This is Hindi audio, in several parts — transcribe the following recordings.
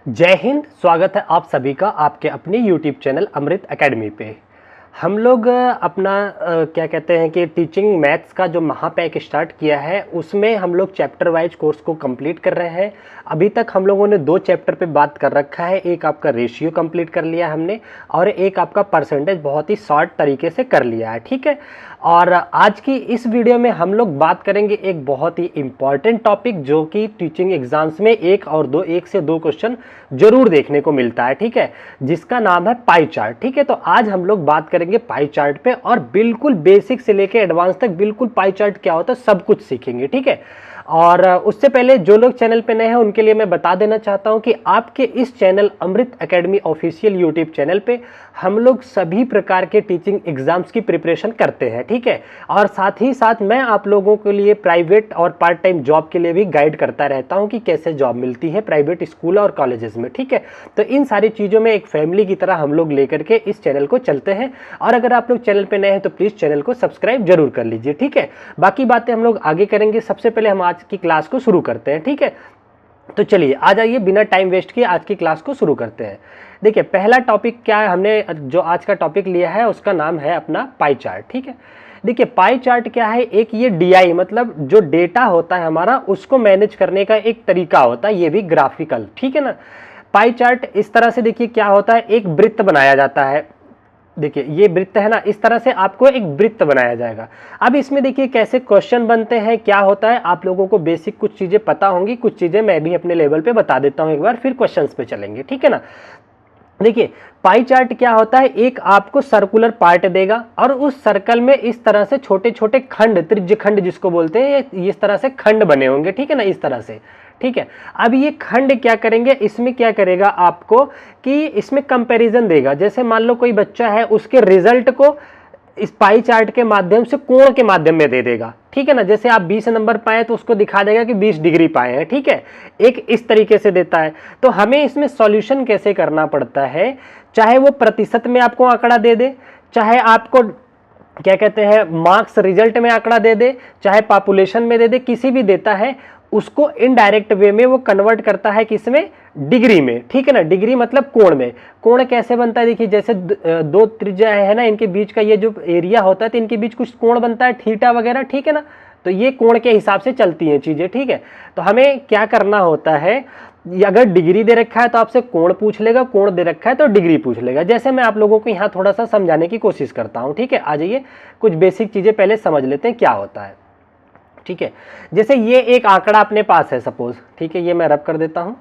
जय हिंद। स्वागत है आप सभी का आपके अपने YouTube चैनल अमृत एकेडमी पे। हम लोग अपना क्या कहते हैं कि टीचिंग मैथ्स का जो महापैक स्टार्ट किया है उसमें हम लोग चैप्टर वाइज कोर्स को कंप्लीट कर रहे हैं। अभी तक हम लोगों ने 2 चैप्टर पे बात कर रखा है। एक आपका रेशियो कंप्लीट कर लिया हमने और एक आपका परसेंटेज बहुत ही शॉर्ट तरीके से कर लिया है, ठीक है। और आज की इस वीडियो में हम लोग बात करेंगे एक बहुत ही इम्पॉर्टेंट टॉपिक जो कि टीचिंग एग्जाम्स में एक से दो क्वेश्चन जरूर देखने को मिलता है, ठीक है, जिसका नाम है पाई चार्ट, ठीक है। तो आज हम लोग बात करेंगे पाई चार्ट पे और बिल्कुल बेसिक से लेके एडवांस तक बिल्कुल पाई चार्ट क्या होता है सब कुछ सीखेंगे, ठीक है। और उससे पहले जो लोग चैनल पे नए हैं उनके लिए मैं बता देना चाहता हूं कि आपके इस चैनल अमृत एकेडमी ऑफिशियल यूट्यूब चैनल पे हम लोग सभी प्रकार के टीचिंग एग्जाम्स की प्रिपरेशन करते हैं, ठीक है। और साथ ही साथ मैं आप लोगों के लिए प्राइवेट और पार्ट टाइम जॉब के लिए भी गाइड करता रहता हूं कि कैसे जॉब मिलती है प्राइवेट स्कूल और कॉलेजेस में, ठीक है। तो इन सारी चीज़ों में एक फैमिली की तरह हम लोग लेकर के इस चैनल को चलते हैं। और अगर आप लोग चैनल पर नए हैं तो प्लीज़ चैनल को सब्सक्राइब जरूर कर लीजिए, ठीक है। बाकी बातें हम लोग आगे करेंगे। सबसे पहले हम आज की क्लास को शुरू करते हैं, ठीक है। तो चलिए आ जाइए, बिना टाइम वेस्ट किए आज की क्लास को शुरू करते हैं। देखिए पहला टॉपिक क्या है, हमने जो आज का टॉपिक लिया है उसका नाम है अपना पाई चार्ट, ठीक है। देखिए पाई चार्ट क्या है, एक ये डीआई मतलब जो डेटा होता है हमारा उसको मैनेज करने का एक तरीका होता है, ये भी ग्राफिकल, ठीक है ना। पाई चार्ट इस तरह से देखिए क्या होता है, एक वृत्त बनाया जाता है। देखिए ये वृत्त है ना, इस तरह से आपको एक वृत्त बनाया जाएगा। अब इसमें देखिए कैसे क्वेश्चन बनते हैं, क्या होता है, आप लोगों को बेसिक कुछ चीजें पता होंगी, कुछ चीजें मैं भी अपने लेवल पे बता देता हूं एक बार, फिर क्वेश्चंस पे चलेंगे, ठीक है ना। देखिए पाई चार्ट क्या होता है, एक आपको सर्कुलर पार्ट देगा और उस सर्कल में इस तरह से छोटे छोटे खंड, त्रिज्य खंड जिसको बोलते हैं, ये इस तरह से खंड बने होंगे, ठीक है ना, इस तरह से, ठीक है। अब ये खंड क्या करेंगे, इसमें क्या करेगा आपको कि इसमें कंपैरिजन देगा। जैसे मान लो कोई बच्चा है, उसके रिजल्ट को इस पाई चार्ट के माध्यम से कोण के माध्यम में दे देगा, ठीक है ना। जैसे आप 20 नंबर पाए तो उसको दिखा देगा कि 20 डिग्री पाए हैं, ठीक है, एक इस तरीके से देता है। तो हमें इसमें सॉल्यूशन कैसे करना पड़ता है, चाहे वो प्रतिशत में आपको आंकड़ा दे दे, चाहे आपको क्या कहते हैं मार्क्स रिजल्ट में आंकड़ा दे दे, चाहे पॉपुलेशन में दे दे, किसी भी देता है उसको इनडायरेक्ट वे में वो कन्वर्ट करता है किसमें, डिग्री में, ठीक है ना। डिग्री मतलब कोण में। कोण कैसे बनता है, देखिए जैसे दो त्रिज्या है ना, इनके बीच का ये जो एरिया होता है तो इनके बीच कुछ कोण बनता है, थीटा वगैरह, ठीक है ना। तो ये कोण के हिसाब से चलती हैं चीजें, ठीक है। तो हमें क्या करना होता है, अगर डिग्री दे रखा है तो आपसे कोण पूछ लेगा, कोण दे रखा है तो डिग्री पूछ लेगा। जैसे मैं आप लोगों को यहाँ थोड़ा सा समझाने की कोशिश करता हूँ, ठीक है। आ जाइए कुछ बेसिक चीजें पहले समझ लेते हैं क्या होता है, ठीक है। जैसे ये एक आंकड़ा अपने पास है सपोज, ठीक है, ये मैं रब कर देता हूं,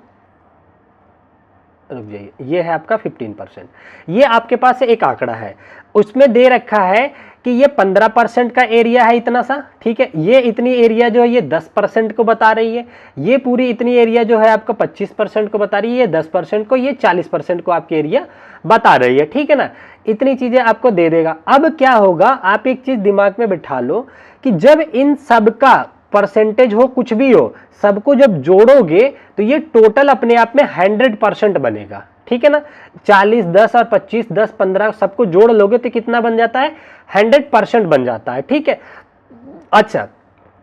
रुक जाइए, ये है आपका 15%। ये आपके पास एक आंकड़ा है, उसमें दे रखा है कि ये 15% का एरिया है इतना सा, ठीक है। ये इतनी एरिया जो है ये 10% को बता रही है, ये पूरी इतनी एरिया जो है आपका 25% को बता रही है, ये 10% को, ये 40% को आपकी एरिया बता रही है, ठीक है ना। इतनी चीजें आपको दे देगा। अब क्या होगा, आप एक चीज दिमाग में बिठा लो कि जब इन सब का परसेंटेज हो, कुछ भी हो, सबको जब जोड़ोगे तो ये टोटल अपने आप में 100% बनेगा, ठीक है ना। 40, 10 और 25, 10, 15 सबको जोड़ लोगे तो कितना बन जाता है, 100% बन जाता है, ठीक है। अच्छा,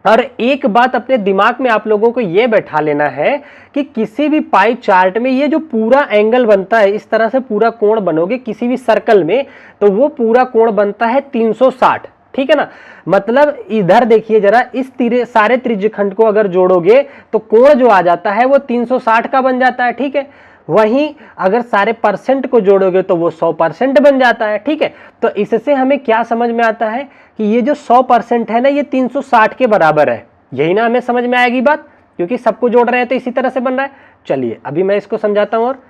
और एक बात अपने दिमाग में आप लोगों को यह बैठा लेना है कि किसी भी पाई चार्ट में ये जो पूरा एंगल बनता है, इस तरह से पूरा कोण बनोगे किसी भी सर्कल में, तो वो पूरा कोण बनता है 360, ठीक है ना। मतलब इधर देखिए जरा, इस सारे त्रिज्यखंड को अगर जोड़ोगे तो कोण जो आ जाता है वो 360 का बन जाता है, ठीक है। वहीं अगर सारे परसेंट को जोड़ोगे तो वो 100% बन जाता है, ठीक है। तो इससे हमें क्या समझ में आता है कि ये जो 100% है ना, ये 360 के बराबर है। यही ना हमें समझ में आएगी बात, क्योंकि सबको जोड़ रहे हैं तो इसी तरह से बन रहा है। चलिए अभी मैं इसको समझाता हूं। और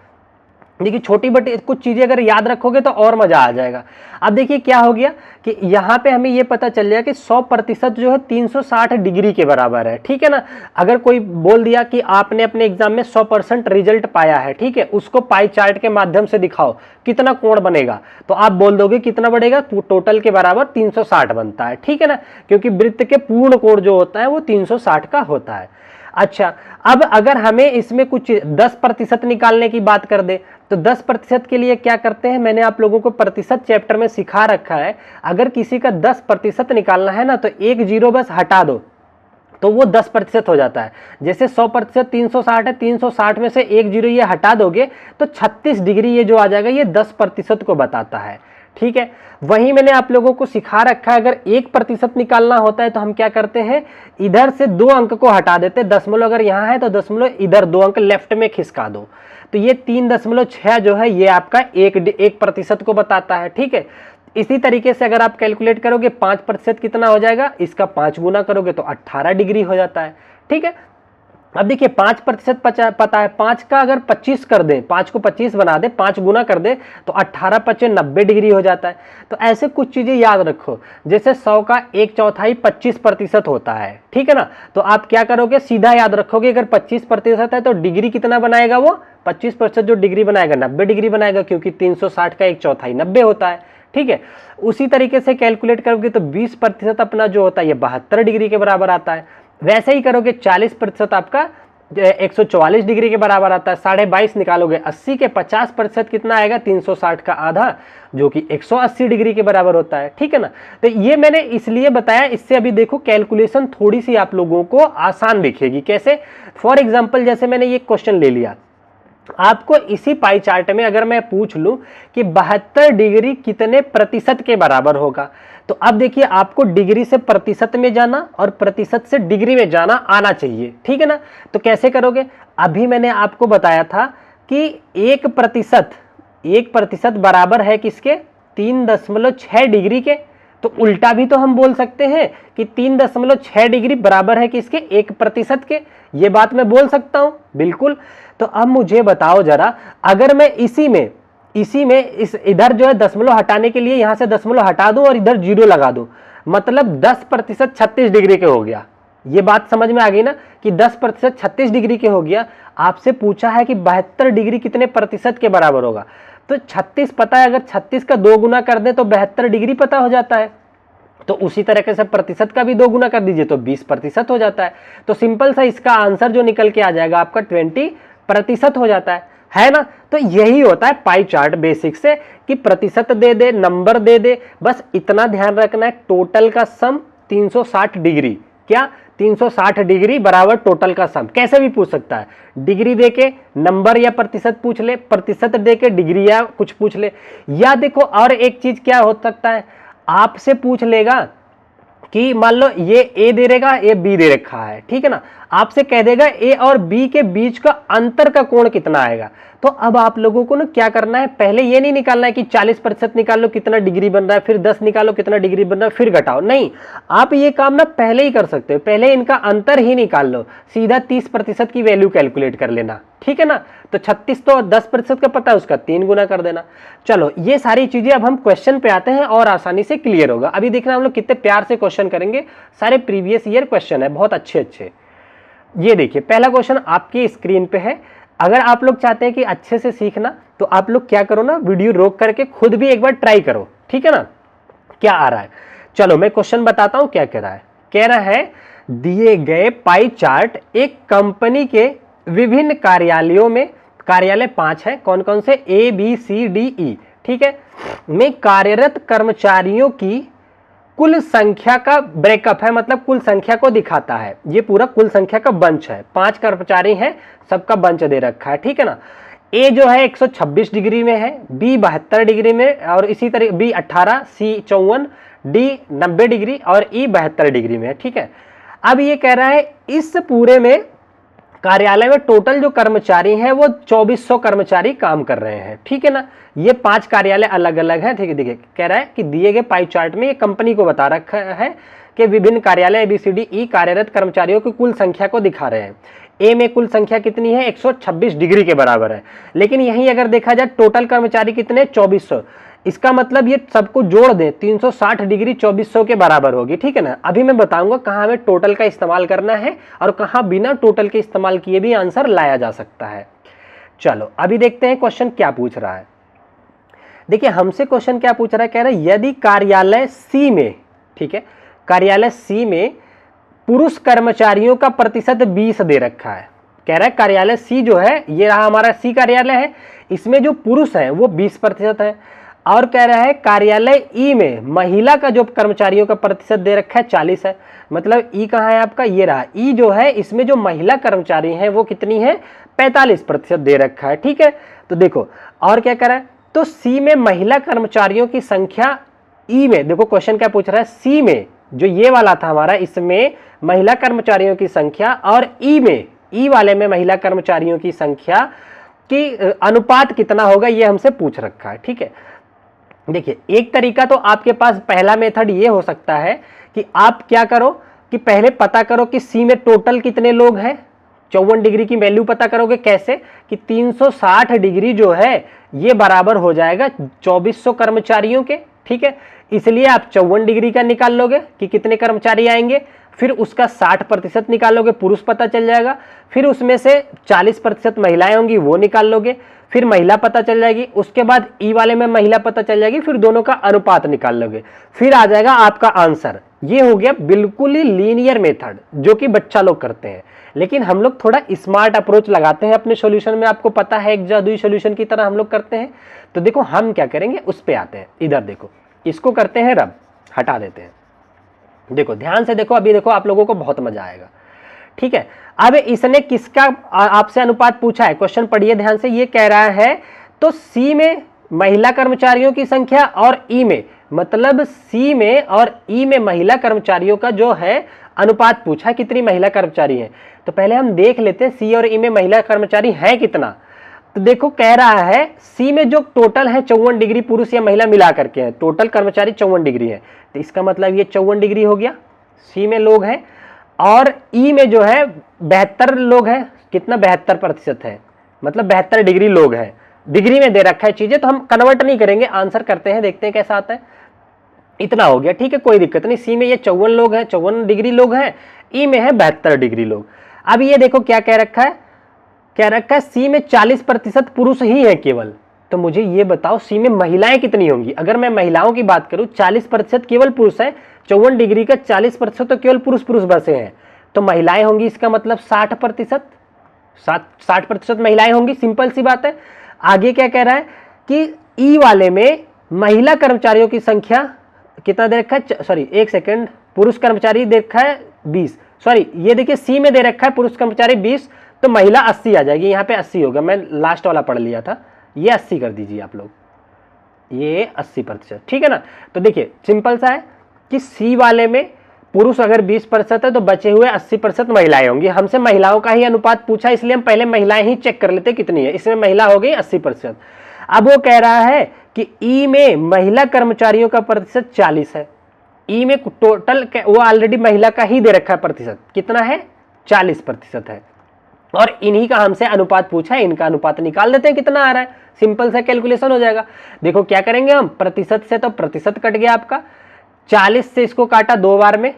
देखिए छोटी बटी कुछ चीजें अगर याद रखोगे तो और मजा आ जाएगा। अब देखिए क्या हो गया कि यहाँ पे हमें ये पता चल गया कि 100% जो है 360 डिग्री के बराबर है, ठीक है ना। अगर कोई बोल दिया कि आपने अपने एग्जाम में 100% रिजल्ट पाया है, ठीक है, उसको पाई चार्ट के माध्यम से दिखाओ कितना कोण बनेगा, तो आप बोल दोगे कितना बढ़ेगा, टोटल के बराबर 360 बनता है, ठीक है ना, क्योंकि वृत्त के पूर्ण कोण जो होता है वो 360 का होता है। अच्छा, अब अगर हमें इसमें कुछ 10% निकालने की बात कर दे तो 10% के लिए क्या करते हैं, मैंने आप लोगों को प्रतिशत चैप्टर में सिखा रखा है। अगर किसी का 10% निकालना है ना तो एक जीरो बस हटा दो, तो वो 10% हो जाता है। जैसे 100% 360 है, 360 में से एक जीरो ये हटा दोगे तो 36 डिग्री ये जो आ जाएगा, ये 10% को बताता है। ठीक है, वहीं मैंने आप लोगों को सिखा रखा है, अगर 1% निकालना होता है तो हम क्या करते हैं, इधर से 2 अंक को हटा देते हैं। दशमलव अगर यहाँ है तो दशमलव इधर 2 अंक लेफ्ट में खिसका दो, तो ये 3.6 जो है ये आपका 1% को बताता है। ठीक है, इसी तरीके से अगर आप कैलकुलेट करोगे 5% कितना हो जाएगा, इसका 5 गुना करोगे तो 18 डिग्री हो जाता है। ठीक है, अब देखिए 5% पता है, 5 का अगर 25 कर दे, 5 को 25 बना दे, 5 गुना कर दे तो 18 5 90 डिग्री हो जाता है। तो ऐसे कुछ चीजें याद रखो, जैसे 100 का 1/4 25% होता है। ठीक है ना, तो आप क्या करोगे, सीधा याद रखोगे, अगर 25% है तो डिग्री कितना बनाएगा, वो 25% जो डिग्री बनाएगा 90 डिग्री बनाएगा, क्योंकि 360 का 1/4 90 होता है। ठीक है, उसी तरीके से कैलकुलेट करोगे तो 20% अपना जो होता है ये 72 डिग्री के बराबर आता है। वैसे ही करोगे 40% आपका 144 डिग्री के बराबर आता है। 22.5 निकालोगे 80 के 50% कितना आएगा, 360 का आधा, जो कि 180 डिग्री के बराबर होता है। ठीक है ना, तो ये मैंने इसलिए बताया, इससे अभी देखो कैलकुलेशन थोड़ी सी आप लोगों को आसान दिखेगी। कैसे, फॉर एग्जाम्पल जैसे मैंने ये क्वेश्चन ले लिया, आपको इसी पाई चार्ट में अगर मैं पूछ लूं कि 72 डिग्री कितने प्रतिशत के बराबर होगा, तो अब देखिए आपको डिग्री से प्रतिशत में जाना और प्रतिशत से डिग्री में जाना आना चाहिए। ठीक है ना, तो कैसे करोगे, अभी मैंने आपको बताया था कि 1% बराबर है किसके, 3.6 डिग्री के। तो उल्टा भी तो हम बोल सकते हैं कि 3.6 डिग्री बराबर है किसके, 1% के। ये बात मैं बोल सकता हूं, बिल्कुल। तो अब मुझे बताओ जरा, अगर मैं इसी में इस इधर जो है दशमलव हटाने के लिए यहां से दशमलव हटा दूं और इधर 0 लगा दूं, मतलब 10% 36 डिग्री के हो गया। ये बात समझ में आ गई ना कि 10% 36 डिग्री के हो गया। आपसे पूछा है कि 72 डिग्री कितने प्रतिशत के बराबर होगा, तो 36 पता है, अगर 36 का 2 गुना कर दें तो 72 डिग्री पता हो जाता है। तो उसी तरीके से प्रतिशत का भी 2 गुना कर दीजिए तो 20% हो जाता है। तो सिंपल सा इसका आंसर जो निकल के आ जाएगा आपका 20% हो जाता है ना। तो यही होता है पाई चार्ट बेसिक से, कि प्रतिशत दे दे, नंबर दे दे, बस इतना ध्यान रखना है। टोटल का सम 360 डिग्री, क्या 360 डिग्री बराबर टोटल का सम, कैसे भी पूछ सकता है। डिग्री देके नंबर या प्रतिशत पूछ ले, प्रतिशत देके डिग्री या कुछ पूछ ले। या देखो और एक चीज क्या हो सकता है, आपसे पूछ लेगा कि मान लो ये ए दे देगा, ये बी दे रखा है, ठीक है ना, आपसे कह देगा ए और बी के बीच का अंतर का कोण कितना आएगा। तो अब आप लोगों को ना क्या करना है, पहले ये नहीं निकालना है कि 40% निकाल लो कितना डिग्री बन रहा है, फिर 10 निकालो कितना डिग्री बन रहा है, फिर घटाओ। नहीं, आप ये काम ना पहले ही कर सकते हो, पहले इनका अंतर ही निकाल लो, सीधा 30% की वैल्यू कैलकुलेट कर लेना। ठीक है ना, तो 36 तो 10% का पता है, उसका 3 गुना कर देना। चलो ये सारी चीजें अब हम क्वेश्चन पे आते हैं और आसानी से क्लियर होगा। अभी देखना हम लोग कितने प्यार से क्वेश्चन करेंगे, सारे प्रीवियस ईयर क्वेश्चन है, बहुत अच्छे अच्छे। ये देखिए पहला क्वेश्चन आपकी स्क्रीन पे है। अगर आप लोग चाहते हैं कि अच्छे से सीखना तो आप लोग क्या करो ना, वीडियो रोक करके खुद भी एक बार ट्राई करो, ठीक है ना। क्या आ रहा है, चलो मैं क्वेश्चन बताता हूं क्या कह रहा है। कह रहा है दिए गए पाई चार्ट एक कंपनी के विभिन्न कार्यालयों में, कार्यालय 5 है, कौन कौन से, ABCDE, ठीक है, में कार्यरत कर्मचारियों की कुल संख्या का ब्रेकअप है, मतलब कुल संख्या को दिखाता है। ये पूरा कुल संख्या का बंच है, 5 कर्मचारी हैं, सबका बंच दे रखा है, ठीक है ना। ए जो है 126 डिग्री में है, बी 72 डिग्री में, और इसी तरह बी 18, सी 54, डी 90 डिग्री और ई 72 डिग्री में है, ठीक है। अब ये कह रहा है इस पूरे में कार्यालय में टोटल जो कर्मचारी हैं वो 2400 कर्मचारी काम कर रहे हैं, ठीक है ना। ये 5 कार्यालय अलग अलग हैं, ठीक है। देखिए कह रहा है कि दिए गए पाई चार्ट में ये कंपनी को बता रखा है कि विभिन्न कार्यालय ABCDE कार्यरत कर्मचारियों की कुल संख्या को दिखा रहे हैं। ए में कुल संख्या कितनी है, 126 डिग्री के बराबर है, लेकिन यहीं अगर देखा जाए टोटल कर्मचारी कितने, 2400। इसका मतलब ये सबको जोड़ दें 360 डिग्री 2400 के बराबर होगी, ठीक है ना। अभी मैं बताऊंगा कहाँ हमें टोटल का इस्तेमाल करना है और कहाँ बिना टोटल के इस्तेमाल किए भी आंसर लाया जा सकता है। चलो अभी देखते हैं क्वेश्चन क्या पूछ रहा है। देखिए हमसे क्वेश्चन क्या पूछ रहा है, कह रहा है यदि कार्यालय सी में, ठीक है, कार्यालय सी में पुरुष कर्मचारियों का प्रतिशत 20 दे रखा है। कह रहा है कार्यालय सी जो है, ये रहा हमारा सी कार्यालय है, इसमें जो पुरुष है वो 20% है। और कह रहा है कार्यालय ई में महिला का जो कर्मचारियों का प्रतिशत दे रखा है 40 है। मतलब ई कहाँ है आपका, ये रहा ई जो है, इसमें जो महिला कर्मचारी हैं वो कितनी है, 45% दे रखा है। ठीक है, तो देखो और क्या कह रहा है, तो सी में महिला कर्मचारियों की संख्या, ई में देखो क्वेश्चन क्या पूछ रहा है, सी में जो ये वाला था हमारा, इसमें महिला कर्मचारियों की संख्या, और ई में, ई वाले में महिला कर्मचारियों की संख्या की अनुपात कितना होगा, ये हमसे पूछ रखा है। ठीक है, देखिए एक तरीका तो आपके पास पहला मेथड ये हो सकता है कि आप क्या करो कि पहले पता करो कि सी में टोटल कितने लोग हैं, 54 डिग्री की वैल्यू पता करोगे कैसे कि 360 डिग्री जो है ये बराबर हो जाएगा 2400 कर्मचारियों के। ठीक है, इसलिए आप 54 डिग्री का निकाल लोगे कि कितने कर्मचारी आएंगे, फिर उसका 60% निकालोगे, पुरुष पता चल जाएगा, फिर उसमें से 40% महिलाएं होंगी वो निकाल लोगे, फिर महिला पता चल जाएगी, उसके बाद ई वाले में महिला पता चल जाएगी, फिर दोनों का अनुपात निकाल लोगे, फिर आ जाएगा आपका आंसर। ये हो गया बिल्कुल ही लीनियर मेथड जो कि बच्चा लोग करते हैं, लेकिन हम लोग थोड़ा स्मार्ट अप्रोच लगाते हैं अपने सॉल्यूशन में। आपको पता है एक जादुई सॉल्यूशन की तरह हम लोग करते हैं। तो देखो हम क्या करेंगे उस पे आते हैं। इधर देखो, इसको करते हैं रब, हटा देते हैं। देखो ध्यान से देखो, अभी देखो आप लोगों को बहुत मजा आएगा। ठीक है, अब इसने किसका आपसे अनुपात पूछा है, क्वेश्चन पढ़िए ध्यान से। ये कह रहा है तो सी में महिला कर्मचारियों की संख्या और ई में, मतलब सी में और ई में महिला कर्मचारियों का जो है अनुपात पूछा है, कितनी महिला कर्मचारी हैं। तो पहले हम देख लेते हैं सी और ई में महिला कर्मचारी हैं कितना। तो देखो कह रहा है सी में जो टोटल है 54 डिग्री पुरुष या महिला मिला करके हैं, टोटल कर्मचारी 54 डिग्री है, तो इसका मतलब ये 54 डिग्री हो गया, सी में लोग हैं। और ई में जो है 72 लोग हैं, कितना 72% है, मतलब 72 डिग्री लोग हैं। डिग्री में दे रखा है चीजें, तो हम कन्वर्ट नहीं करेंगे, आंसर करते हैं, देखते हैं कैसा आता है। इतना हो गया, ठीक है, कोई दिक्कत नहीं। सी में ये 54 लोग हैं, 54 डिग्री लोग हैं, ई में है 72 डिग्री लोग। अब ये देखो क्या कह रखा है, कह रखा है सी में 40% पुरुष ही है केवल। तो मुझे ये बताओ सी में महिलाएं कितनी होंगी। अगर मैं महिलाओं की बात करूं 40% केवल पुरुष है, 54 डिग्री का 40% तो केवल पुरुष बसे हैं, तो महिलाएं होंगी, इसका मतलब 60%, 60% महिलाएं होंगी, सिंपल सी बात है। आगे क्या कह रहा है कि ई वाले में महिला कर्मचारियों की संख्या कितना दे रखा है, सॉरी एक सेकंड, पुरुष कर्मचारी दे रखा है 20, सॉरी ये देखिए सी में दे रखा है पुरुष कर्मचारी 20, तो महिला 80 आ जाएगी, यहाँ पे 80 होगा, मैं लास्ट वाला पढ़ लिया था, ये 80 कर दीजिए आप लोग, ये 80%, ठीक है ना। तो देखिए सिंपल सा है कि सी वाले में पुरुष अगर 20% है तो बचे हुए 80% महिलाएं होंगी। हमसे महिलाओं का ही अनुपात पूछा, इसलिए हम पहले महिलाएं ही चेक कर लेते कितनी है। इसमें महिला हो गई 80%। अब वो कह रहा है कि ई में महिला कर्मचारियों का प्रतिशत 40 है, ई में टोटल वो ऑलरेडी महिला का ही दे रखा है प्रतिशत, कितना है 40% है, और इन्हीं का हमसे अनुपात पूछा है, इनका अनुपात निकाल देते हैं कितना आ रहा है, सिंपल सा कैलकुलेशन हो जाएगा। देखो क्या करेंगे हम, प्रतिशत से तो प्रतिशत कट गया आपका, 40 से इसको काटा 2 बार में,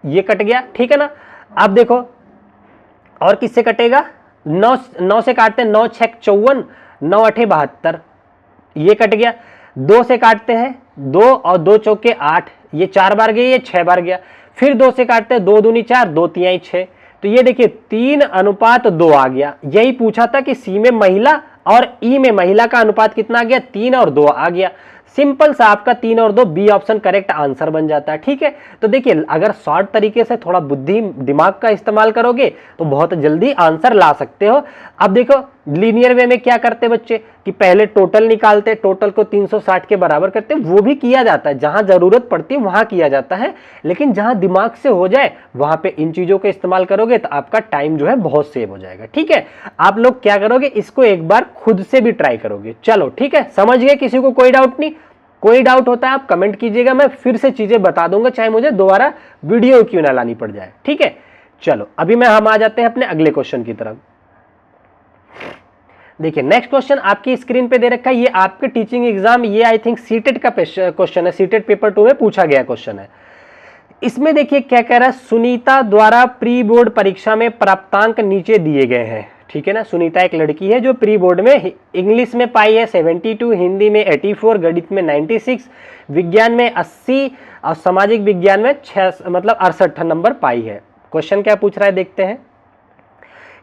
ये कट गया, ठीक है ना। अब देखो और किससे कटेगा, 9 से काटते हैं, 9 6 54, 9 8 72, ये कट गया। 2 से काटते हैं, 2 और 2 चौके 8, ये 4 बार गया, ये 6 बार गया। फिर 2 से काटते हैं, 2 दूनी 4, 2 तिहाई 6, तो ये देखिए 3:2 आ गया। यही पूछा था कि सी में महिला और ई में महिला का अनुपात कितना आ गया, 3 और 2 आ गया। सिंपल सा आपका 3 और 2 बी ऑप्शन करेक्ट आंसर बन जाता है, ठीक है। तो देखिए अगर शॉर्ट तरीके से थोड़ा बुद्धि दिमाग का इस्तेमाल करोगे तो बहुत जल्दी आंसर ला सकते हो। अब देखो लीनियर वे में क्या करते बच्चे कि पहले टोटल निकालते, टोटल को 360 के बराबर करते, वो भी किया जाता है, जहां जरूरत पड़ती है वहां किया जाता है, लेकिन जहां दिमाग से हो जाए वहां पे इन चीजों का इस्तेमाल करोगे तो आपका टाइम जो है बहुत सेव हो जाएगा, ठीक है। आप लोग क्या करोगे, इसको एक बार खुद से भी ट्राई करोगे। चलो ठीक है, समझ गए, किसी को कोई डाउट नहीं, कोई डाउट होता है आप कमेंट कीजिएगा, मैं फिर से चीजें बता दूंगा, चाहे मुझे दोबारा वीडियो क्यों ना लानी पड़ जाए, ठीक है। चलो अभी हम आ जाते हैं अपने अगले क्वेश्चन की तरफ। देखिए नेक्स्ट क्वेश्चन आपकी स्क्रीन पे दे रखा है, ये आपके टीचिंग एग्जाम, ये आई थिंक सीटेट का क्वेश्चन है, सीटेट पेपर 2 में पूछा गया क्वेश्चन है। इसमें देखिए क्या कह रहा है, सुनीता द्वारा प्री बोर्ड परीक्षा में प्राप्तांक नीचे दिए गए हैं, ठीक है ना। सुनीता एक लड़की है जो प्री बोर्ड में इंग्लिश में पाई है 72, हिंदी में 84, गणित में 96, विज्ञान में 80 और सामाजिक विज्ञान में 68 नंबर पाई है। क्वेश्चन क्या पूछ रहा है देखते हैं।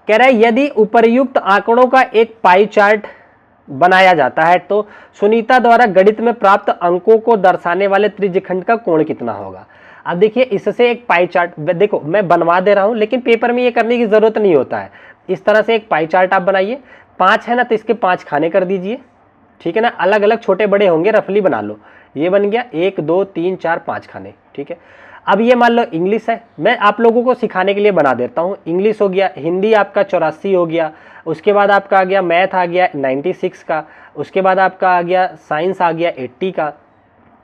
कह रहा है यदि उपर्युक्त आंकड़ों का एक पाई चार्ट बनाया जाता है। तो सुनीता द्वारा गणित में प्राप्त अंकों को दर्शाने वाले त्रिज्यखंड का कोण कितना होगा। अब देखिए इससे एक पाई चार्ट, देखो मैं बनवा दे रहा हूं लेकिन पेपर में ये करने की जरूरत नहीं होता है। इस तरह से एक पाई चार्ट आप बनाइए, 5 है ना तो इसके 5 खाने कर दीजिए, ठीक है ना, अलग अलग छोटे बड़े होंगे, रफली बना लो। ये बन गया 1 2 3 4 5 खाने, ठीक है। अब ये मान लो इंग्लिश है, मैं आप लोगों को सिखाने के लिए बना देता हूँ। इंग्लिश हो गया, हिंदी आपका 84 हो गया, उसके बाद आपका आ गया मैथ आ गया 96 का, उसके बाद आपका आ गया साइंस आ गया 80 का,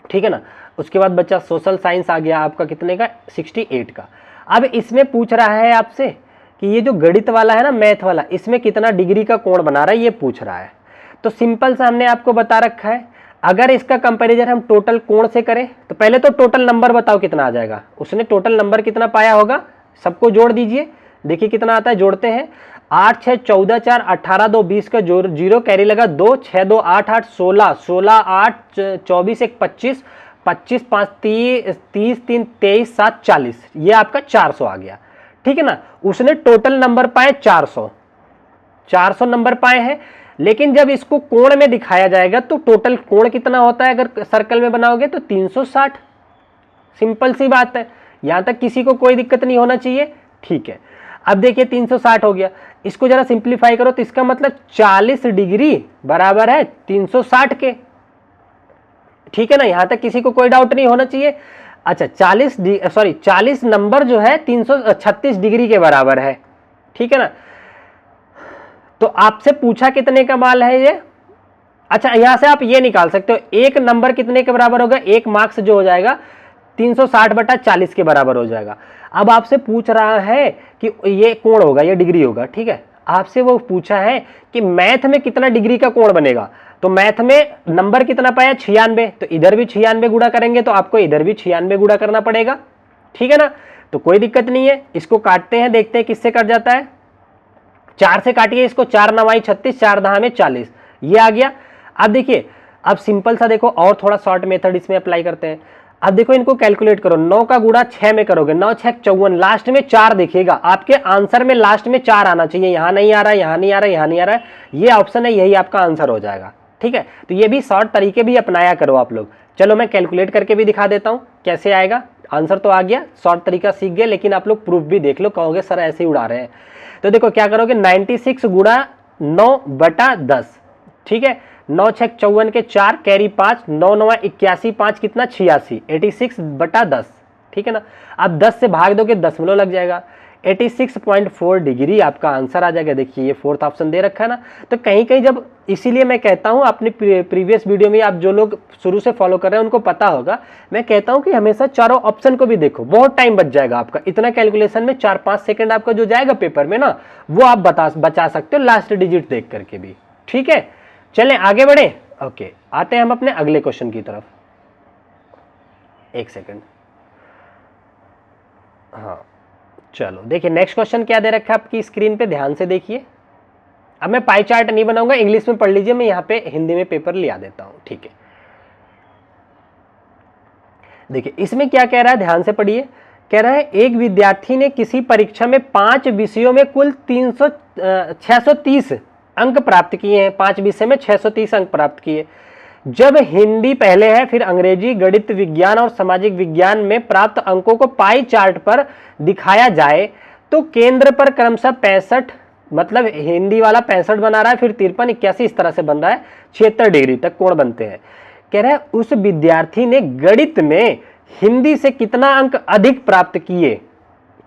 ठीक है ना। उसके बाद बच्चा सोशल साइंस आ गया आपका कितने का, 68 का। अब इसमें पूछ रहा है आपसे कि ये जो गणित वाला है ना, मैथ वाला, इसमें कितना डिग्री का कोण बना रहा है, ये पूछ रहा है। तो सिंपल सा हमने आपको बता रखा है, अगर इसका कंपैरिजन हम टोटल कोण से करें तो पहले तो टोटल नंबर बताओ कितना आ जाएगा। उसने टोटल नंबर कितना पाया होगा, सबको जोड़ दीजिए, देखिए कितना आता है, जोड़ते हैं। 8 6 14 4 18 2 20 का जोड़, 0 कैरी लगा, 2 6 2 8 8 16 16 8 24 1 25 25 5 30 30 3 23 7 40, ये आपका 400 आ गया, ठीक है ना। उसने टोटल नंबर पाए 400 नंबर पाए हैं। लेकिन जब इसको कोण में दिखाया जाएगा तो टोटल कोण कितना होता है, अगर सर्कल में बनाओगे तो 360। सिंपल सी बात है, यहां तक किसी को कोई दिक्कत नहीं होना चाहिए, ठीक है। अब देखिए 360 हो गया, इसको जरा सिंप्लीफाई करो तो इसका मतलब 40 डिग्री बराबर है 360 के, ठीक है ना। यहां तक किसी को कोई डाउट नहीं होना चाहिए। अच्छा 40 नंबर जो है 336 डिग्री के बराबर है, ठीक है ना। तो आपसे पूछा कितने का माल है ये। अच्छा यहां से आप ये निकाल सकते हो, एक नंबर कितने के बराबर होगा, एक मार्क्स जो हो जाएगा 360/40 के बराबर हो जाएगा। अब आपसे पूछ रहा है कि ये कोण होगा, ये डिग्री होगा, ठीक है। आपसे वो पूछा है कि मैथ में कितना डिग्री का कोण बनेगा, तो मैथ में नंबर कितना पाया 96, तो इधर भी 96 गुणा करेंगे तो आपको इधर भी 96 गुणा करना पड़ेगा, ठीक है ना। तो कोई दिक्कत नहीं है, इसको काटते हैं, देखते हैं किससे कट जाता है। 4 से काटिए इसको, 4 9 36, 4 10 40, ये आ गया। अब देखिए, अब सिंपल सा देखो और थोड़ा शॉर्ट मेथड इसमें अप्लाई करते हैं। अब देखो इनको कैलकुलेट करो, 9 का गुणा 6 में करोगे, 9 6 54, लास्ट में 4 देखिएगा, आपके आंसर में लास्ट में 4 आना चाहिए। यहां नहीं आ रहा, यहां नहीं आ रहा, यहां नहीं आ रहा है, ये ऑप्शन है, यही आपका आंसर हो जाएगा, ठीक है। तो ये भी शॉर्ट तरीके भी अपनाया करो आप लोग। चलो मैं कैलकुलेट करके भी दिखा देता हूं कैसे आएगा। आंसर तो आ गया, शॉर्ट तरीका सीख गए, लेकिन आप लोग प्रूफ भी देख लो, कहोगे सर ऐसे ही उड़ा रहे हैं। तो देखो क्या करोगे, 96 गुणा 9/10, ठीक है। 9 6 54 के 4 कैरी 5, 9 9 81, 5 कितना 86, 86/10, ठीक है ना। अब 10 से भाग दोगे दशमलव लग जाएगा, 86.4 डिग्री आपका आंसर आ जाएगा। देखिए ये फोर्थ ऑप्शन दे रखा है ना। तो कहीं कहीं जब, इसीलिए मैं कहता हूं अपनी प्रीवियस वीडियो में, आप जो लोग शुरू से फॉलो कर रहे हैं उनको पता होगा, मैं कहता हूं कि हमेशा चारों ऑप्शन को भी देखो, बहुत टाइम बच जाएगा आपका। इतना कैलकुलेशन में 4-5 सेकंड आपका जो जाएगा पेपर में ना, वो आप बचा सकते हो लास्ट डिजिट देख करके भी, ठीक है। चलें आगे बढ़े, ओके। आते हैं हम अपने अगले क्वेश्चन की तरफ, एक सेकंड, हाँ चलो देखिए नेक्स्ट क्वेश्चन क्या दे रखा है आपकी स्क्रीन पे, ध्यान से देखिए। अब मैं पाई चार्ट नहीं बनाऊंगा, इंग्लिश में पढ़ लीजिए, मैं यहाँ पे हिंदी में पेपर लिया देता हूं, ठीक है। देखिए इसमें क्या कह रहा है, ध्यान से पढ़िए। कह रहा है एक विद्यार्थी ने किसी परीक्षा में 5 विषयों में कुल 630 अंक प्राप्त किए हैं, 5 विषय में 630 अंक प्राप्त किए। जब हिंदी पहले है, फिर अंग्रेजी, गणित, विज्ञान और सामाजिक विज्ञान में प्राप्त अंकों को पाई चार्ट पर दिखाया जाए तो केंद्र पर क्रमशः 65, मतलब हिंदी वाला 65 बना रहा है, फिर 53 81 इस तरह से बन रहा है, 76 डिग्री तक कोण बनते हैं। कह रहा है उस विद्यार्थी ने गणित में हिंदी से कितना अंक अधिक प्राप्त किए,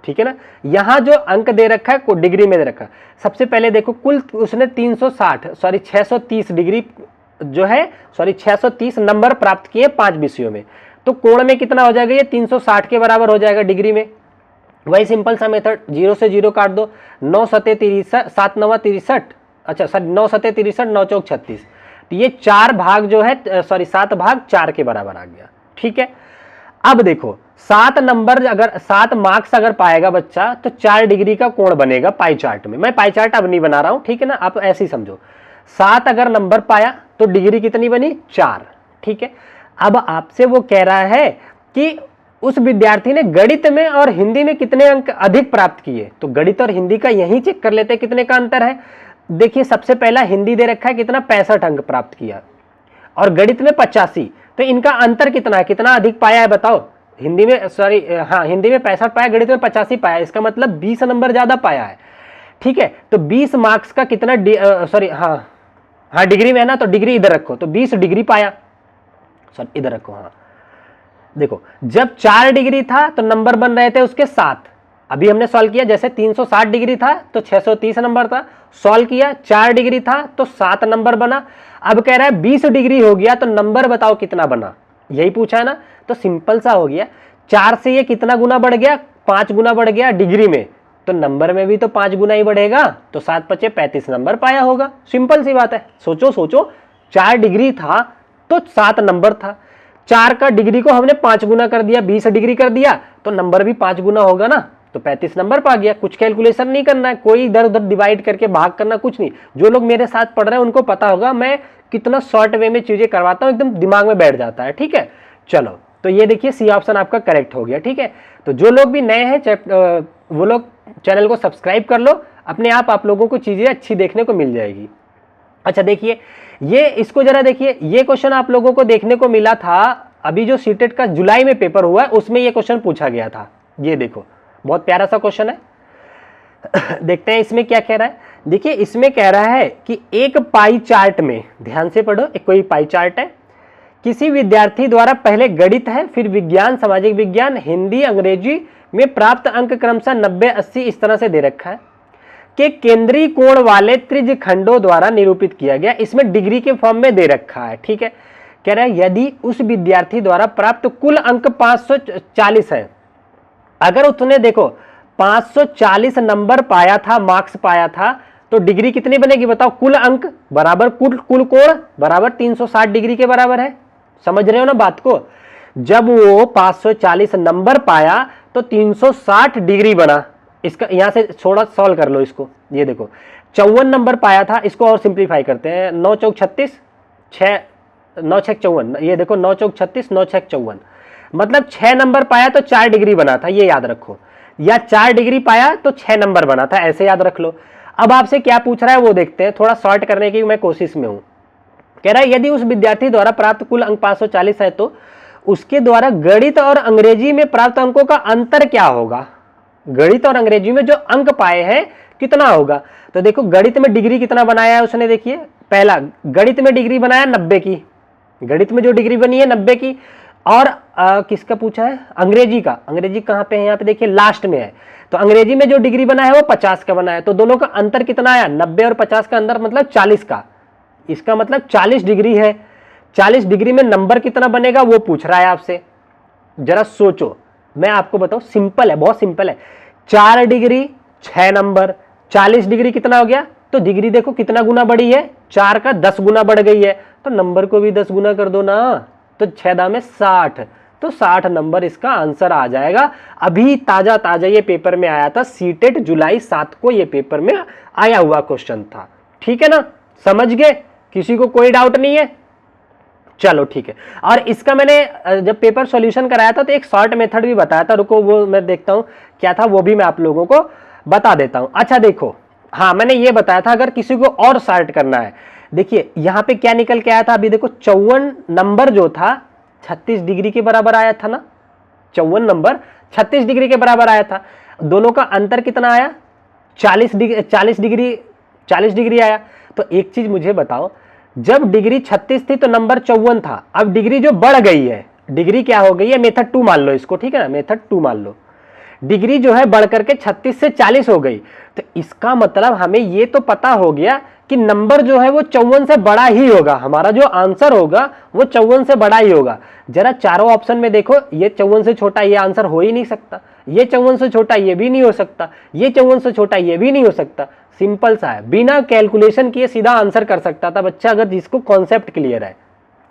ठीक है ना। यहां जो अंक दे रखा है को डिग्री में दे रखा है। सबसे पहले देखो कुल उसने 630 डिग्री जो है 630 नंबर प्राप्त किए 5 विषयों में, तो कोण में कितना हो जाएगा, ये 360 के बराबर हो जाएगा डिग्री में। वही सिंपल सा मेथड, 0 से 0 काट दो, 9 7 63, 7 9 63, अच्छा सर 9 7 63, 9 चौक 36, तो ये 4 भाग जो है 7 भाग 4 के बराबर आ गया, ठीक है। अब देखो 7 नंबर, अगर 7 मार्क्स अगर पाएगा बच्चा तो 4 डिग्री का कोण बनेगा पाई चार्ट में। मैं पाई चार्ट अब नहीं बना रहा हूं, ठीक है ना, आप ऐसे ही समझो। 7 अगर नंबर पाया तो डिग्री कितनी बनी, 4, ठीक है। अब आपसे वो कह रहा है कि उस विद्यार्थी ने गणित में और हिंदी में कितने अंक अधिक प्राप्त किए, तो गणित और हिंदी का यही चेक कर लेते हैं कितने का अंतर है। देखिए सबसे पहला हिंदी दे रखा है कितना 65 अंक प्राप्त किया और गणित में 85, तो इनका अंतर कितना है, कितना अधिक पाया है बताओ। हिंदी में सॉरी हाँ हिंदी में 65 पाया, गणित में 85 पाया, इसका मतलब 20 नंबर ज्यादा पाया है। ठीक है, तो 20 मार्क्स का कितना सॉरी हाँ डिग्री में है ना, तो डिग्री इधर रखो, तो 20 डिग्री पाया। सॉरी इधर रखो, हाँ देखो जब 4 डिग्री था तो नंबर बन रहे थे उसके 7। अभी हमने सॉल्व किया, जैसे 360 डिग्री था तो 630 नंबर था, सॉल्व किया 4 डिग्री था तो 7 नंबर बना। अब कह रहा है 20 डिग्री हो गया तो नंबर बताओ कितना बना, यही पूछा है ना। तो सिंपल सा हो गया, 4 से ये कितना गुना बढ़ गया, 5 गुना बढ़ गया डिग्री में, तो नंबर में भी तो 5 गुना ही बढ़ेगा, तो 7 पचे 35 नंबर पाया होगा। सिंपल सी बात है। सोचो सोचो, 4 डिग्री था तो 7 नंबर था, 4 का डिग्री को हमने 5 गुना कर दिया, 20 डिग्री कर दिया, तो नंबर भी 5 गुना होगा ना, तो 35 नंबर पा गया। कुछ कैलकुलेशन नहीं करना है, कोई इधर उधर डिवाइड करके भाग करना कुछ नहीं। जो लोग मेरे साथ पढ़ रहे हैं उनको पता होगा मैं कितना शॉर्ट वे में चीजें करवाता हूँ, एकदम दिमाग में बैठ जाता है। ठीक है, चलो तो ये देखिए सी ऑप्शन आपका करेक्ट हो गया। ठीक है, तो जो लोग भी नए हैं वो लोग चैनल को सब्सक्राइब कर लो, अपने आप लोगों को चीजें अच्छी देखने को मिल जाएगी। अच्छा देखिए, ये इसको जरा देखिए, ये क्वेश्चन आप लोगों को देखने को मिला था अभी जो सीटेट का जुलाई में पेपर हुआ है उसमें ये क्वेश्चन पूछा गया था। ये देखो बहुत प्यारा सा क्वेश्चन है। देखते हैं इसमें क्या कह रहा है। देखिए इसमें कह रहा है कि एक पाई चार्ट में, ध्यान से पढ़ो, एक कोई पाई चार्ट है, किसी विद्यार्थी द्वारा पहले गणित है, फिर विज्ञान, सामाजिक विज्ञान, हिंदी, अंग्रेजी में प्राप्त अंक क्रमशः 90, 80 इस तरह से दे रखा है कि केंद्रीय कोण वाले त्रिज्य खंडों द्वारा निरूपित किया गया। इसमें डिग्री के फॉर्म में दे रखा है। ठीक है, कह रहा है यदि उस विद्यार्थी द्वारा प्राप्त कुल अंक 540 है, अगर उसने देखो 540 नंबर पाया था, मार्क्स पाया था, तो डिग्री कितनी बनेगी बताओ। कुल अंक बराबर कुल कोण बराबर 360 डिग्री के बराबर है। समझ रहे हो ना बात को। जब वो 540 नंबर पाया तो 360 डिग्री बना। इसका यहां से थोड़ा सॉल्व कर लो इसको। ये देखो 54 नंबर पाया था, इसको और सिंप्लीफाई करते हैं। 9 चौक 36, 6 9 6 54, ये देखो 9 चौक 36, 9 6 54, मतलब 6 नंबर पाया तो 4 डिग्री बना था, ये याद रखो। या 4 डिग्री पाया तो 6 नंबर बना था, ऐसे याद रख लो। अब आपसे क्या पूछ रहा है वो देखते हैं, थोड़ा शॉर्ट करने की मैं कोशिश में हूं। कह रहा है यदि उस विद्यार्थी द्वारा प्राप्त कुल अंक 540 है तो उसके द्वारा गणित और अंग्रेजी में प्राप्त अंकों का अंतर क्या होगा। गणित और अंग्रेजी में जो अंक पाए हैं कितना होगा। तो देखो गणित में डिग्री कितना बनाया है उसने, देखिए पहला गणित में डिग्री बनाया 90 की, गणित में जो डिग्री बनी है 90 की। और किसका पूछा है, अंग्रेजी का। अंग्रेजी कहां पे है, यहाँ पे देखिए लास्ट में है। तो अंग्रेजी में जो डिग्री बना है वो 50 का बना है, तो दोनों का अंतर कितना आया, 90 और 50 का अंतर मतलब 40 का। इसका मतलब 40 डिग्री है। 40 डिग्री में नंबर कितना बनेगा वो पूछ रहा है आपसे। जरा सोचो, मैं आपको बताऊं, सिंपल है, बहुत सिंपल है। 4 डिग्री 6 नंबर, 40 डिग्री कितना हो गया, तो डिग्री देखो कितना गुना बढ़ी है, 4 का 10 गुना बढ़ गई है, तो नंबर को भी 10 गुना कर दो ना, तो 6 दाम में 60, तो 60 नंबर इसका आंसर आ जाएगा। अभी ताजा ताजा ये पेपर में आया था, सीटेट जुलाई 7 को ये पेपर में आया हुआ क्वेश्चन था। ठीक है ना, समझ गए, किसी को कोई डाउट नहीं है। चलो ठीक है। और इसका मैंने जब पेपर सॉल्यूशन कराया था तो एक शॉर्ट मेथड भी बताया था, रुको वो मैं देखता हूं क्या था, वो भी मैं आप लोगों को बता देता हूं। अच्छा देखो, हाँ मैंने ये बताया था अगर किसी को और सॉर्ट करना है, देखिए यहां पे क्या निकल के आया था, अभी देखो 54 नंबर जो था 36 डिग्री के बराबर आया था ना, 54 नंबर 36 डिग्री के बराबर आया था। दोनों का अंतर कितना आया, 40 डिग्री आया। तो एक चीज मुझे बताओ, जब डिग्री 36 थी तो नंबर 54 था, अब डिग्री जो बढ़ गई है, डिग्री क्या हो गई है, मेथड 2 मान लो इसको, ठीक है ना, मेथड 2 मान लो, डिग्री जो है बढ़ करके 36 से 40 हो गई। तो इसका मतलब हमें ये तो पता हो गया कि नंबर जो है वो 54 से बड़ा ही होगा, हमारा जो आंसर होगा वो 54 से बड़ा ही होगा। जरा चारों ऑप्शन में देखो, ये 54 से छोटा ये आंसर हो ही नहीं सकता, ये 54 से छोटा ये भी नहीं हो सकता, ये 54 से छोटा ये भी नहीं हो सकता। सिंपल सा है, बिना कैलकुलेशन किए सीधा आंसर कर सकता था बच्चा, अगर जिसको कॉन्सेप्ट क्लियर है।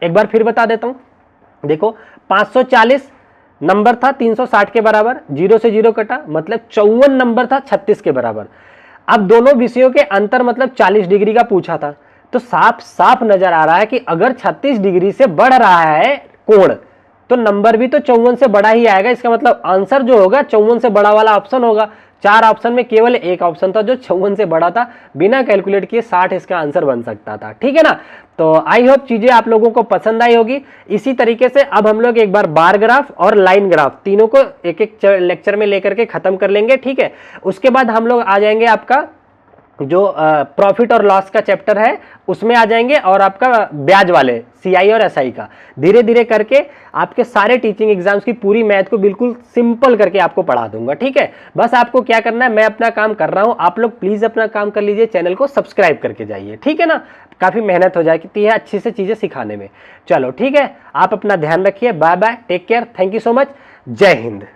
एक बार फिर बता देता हूं, देखो 540 नंबर था 360 के बराबर, 0 से 0 कटा, मतलब 54 नंबर था 36 के बराबर। अब दोनों विषयों के अंतर मतलब 40 डिग्री का पूछा था, तो साफ साफ नजर आ रहा है कि अगर 36 डिग्री से बढ़ रहा है कोण तो नंबर भी तो 54 से बड़ा ही आएगा। इसका मतलब आंसर जो होगा 54 से बड़ा वाला ऑप्शन होगा। 4 ऑप्शन में केवल एक ऑप्शन था जो 54 से बड़ा था, बिना कैलकुलेट किए 60 इसका आंसर बन सकता था। ठीक है ना। तो आई होप चीजें आप लोगों को पसंद आई होगी। इसी तरीके से अब हम लोग एक बार बार ग्राफ और लाइन ग्राफ तीनों को एक एक लेक्चर में लेकर के खत्म कर लेंगे। ठीक है, उसके बाद हम लोग आ जाएंगे आपका जो प्रॉफिट और लॉस का चैप्टर है उसमें आ जाएंगे, और आपका ब्याज वाले सीआई और एसआई का धीरे धीरे करके आपके सारे टीचिंग एग्जाम्स की पूरी मैथ को बिल्कुल सिंपल करके आपको पढ़ा दूंगा। ठीक है, बस आपको क्या करना है, मैं अपना काम कर रहा हूं, आप लोग प्लीज अपना काम कर लीजिए, चैनल को सब्सक्राइब करके जाइए। ठीक है ना, काफी मेहनत हो जाती है अच्छी से चीजें सिखाने में। चलो ठीक है, आप अपना ध्यान रखिए, bye bye, take care, thank you so much, जय हिंद।